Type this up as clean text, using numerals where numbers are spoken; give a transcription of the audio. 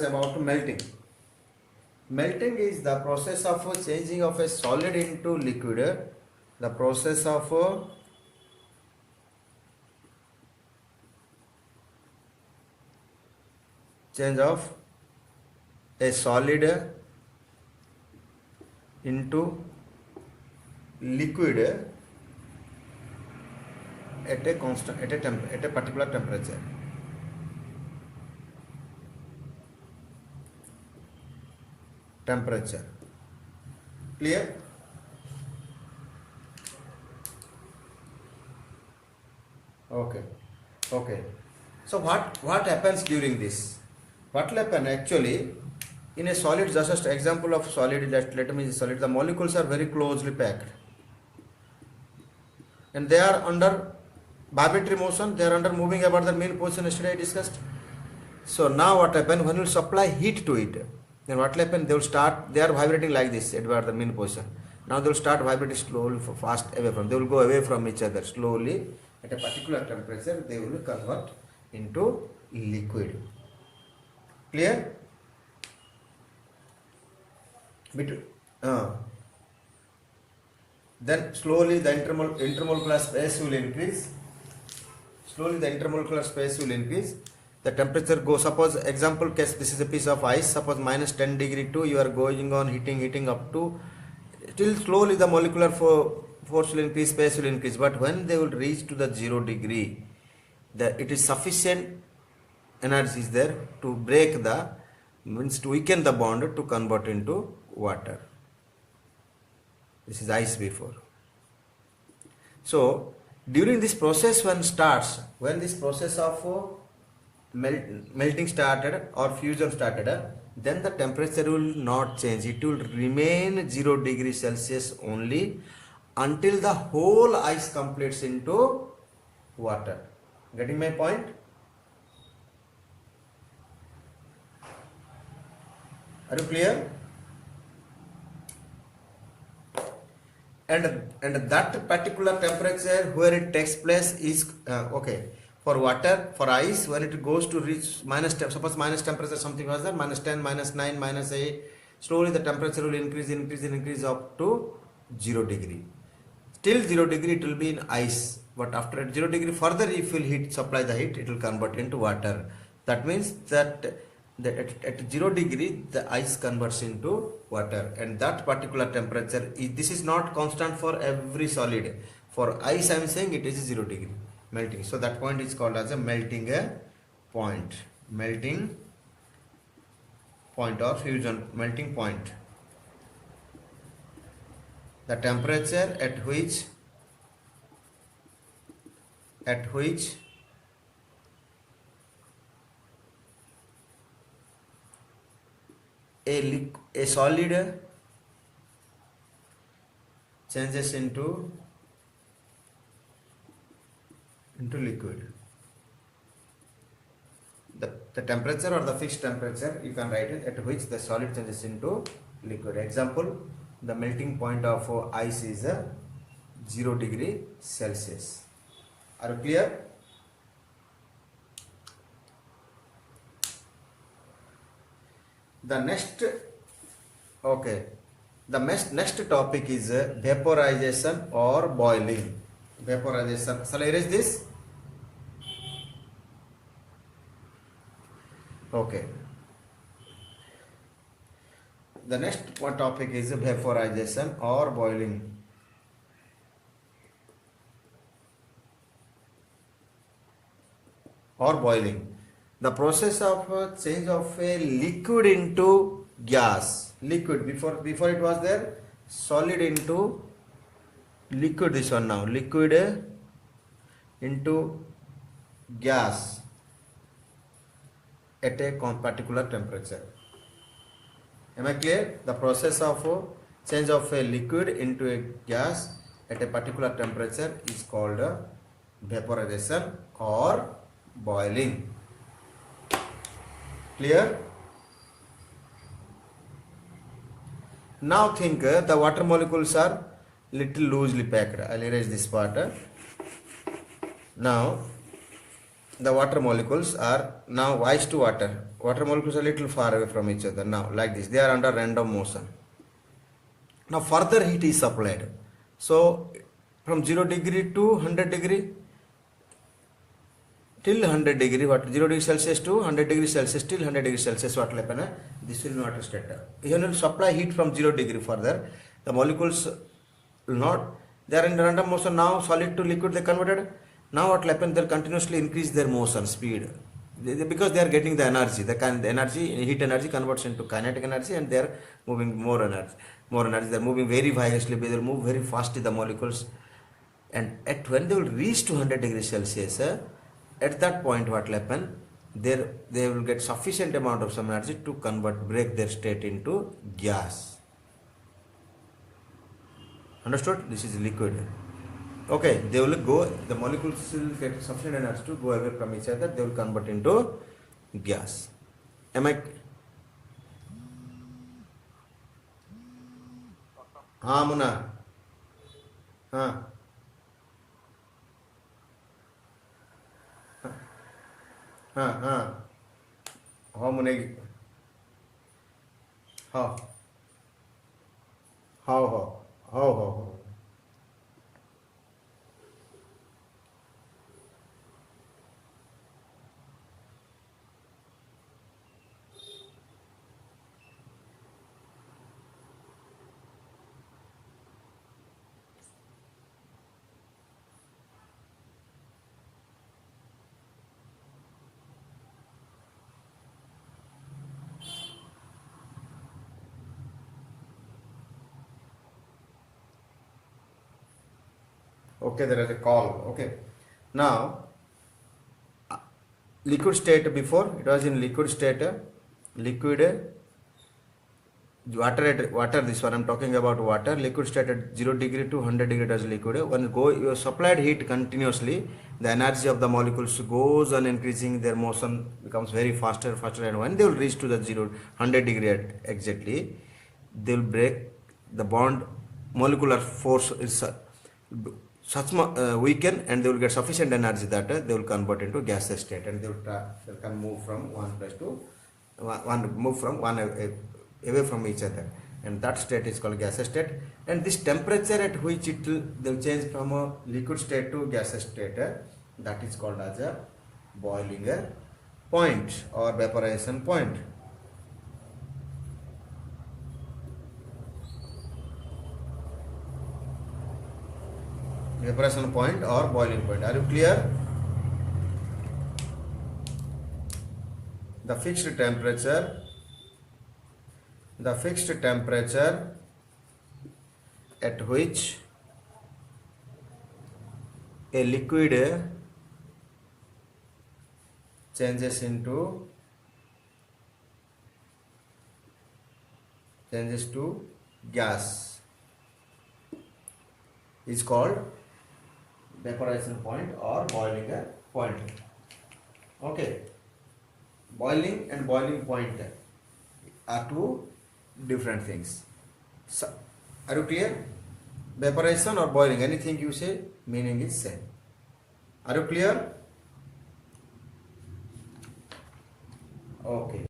About melting. Melting is the process of changing of a solid into liquid. The process of change of a solid into liquid at a constant at a particular temperature. Clear? Okay. So what happens during this? What will happen actually in a solid? Just example of solid. Let me solid. The molecules are very closely packed, and they are under vibratory motion. They are under moving about the mean position yesterday I discussed. So now what happens when you supply heat to it? Then what will happen? They will start. They are vibrating like this at the mean position. Now they will start vibrating slowly, fast away from. They will go away from each other slowly. At a particular temperature, they will convert into liquid. Clear? Then slowly the intermolecular space will increase. The temperature goes. Suppose example case, this is a piece of ice. Suppose minus 10 degree to you are going on heating up to till slowly the molecular force will increase, space will increase. But when they will reach to the 0 degree, it is sufficient energy is there to break the means to weaken the bond to convert into water. This is ice before. So during this process when this process of melting started or fusion started, then the temperature will not change. It will remain 0 degree Celsius only until the whole ice completes into water. Getting my point? Are you clear? And that particular temperature where it takes place is okay. For water, for ice, when it goes to reach minus 10, suppose minus temperature something was there, minus 10, minus 9, minus 8, slowly the temperature will increase up to 0 degree. Till 0 degree it will be in ice, but after 0 degree further if you supply the heat, it will convert into water. That means that at 0 degree the ice converts into water, and that particular temperature this is not constant for every solid. For ice I am saying it is 0 degree melting. So that point is called as a melting point or fusion melting point. The temperature at which a solid changes into liquid. The temperature or the fixed temperature, you can write it, at which the solid changes into liquid. Example, the melting point of ice is 0 degree Celsius. Are you clear? The next topic is vaporization or boiling. Vaporization. Shall I erase this? Okay. The next one topic is vaporization or boiling. The process of change of a liquid into gas. Liquid before it was there solid into liquid. This one now liquid into gas at a particular temperature. Am I clear? The process of change of a liquid into a gas at a particular temperature is called vaporization or boiling. Clear? Now think the water molecules are little loosely packed. I'll erase this part. Now the water molecules are now ice to water. Water molecules are a little far away from each other now, like this. They are under random motion. Now further heat is supplied. So from 0 degree to 100 degree till 100 degree, what 0 degree Celsius to 100 degree Celsius till 100 degree Celsius, what will happen? This will not state. You will supply heat from 0 degree further. The molecules will not, they are in random motion now, solid to liquid they converted. Now what will happen? They'll continuously increase their motion speed. Because they are getting the energy, the energy, heat energy converts into kinetic energy, and they are moving more energy. They are moving very vigorously, they will move very fast the molecules. And at when they will reach to 100 degrees Celsius, at that point what will happen? They will get sufficient amount of some energy to break their state into gas. Understood? This is liquid. Okay, they will go, the molecules will get sufficient energy to go away from each other, they will convert into gas. Am I? हाँ मुना, हाँ हाँ हाँ हाँ मुने, हाँ हाँ हाँ हाँ हाँ. Okay, there is a call. Okay, now liquid state, before it was in liquid state, liquid water, this one I'm talking about water. Liquid state at 0 degree to 100 degree it was liquid. When you supplied heat continuously, the energy of the molecules goes on increasing, their motion becomes very faster, and when they will reach to the 100 degree exactly, they will break the bond. Molecular force is weaken, and they will get sufficient energy that they will convert into gaseous state, and they can move from one place to one away from each other, and that state is called gaseous state. And this temperature at which they'll change from a liquid state to gaseous state, that is called as a boiling point or vaporization point. Vaporization point or boiling point. Are you clear? The fixed temperature at which a liquid changes to gas is called vaporization point or boiling point. Okay, boiling and boiling point are two different things. So, are you clear? Vaporization or boiling, anything you say, meaning is same. Are you clear? Okay.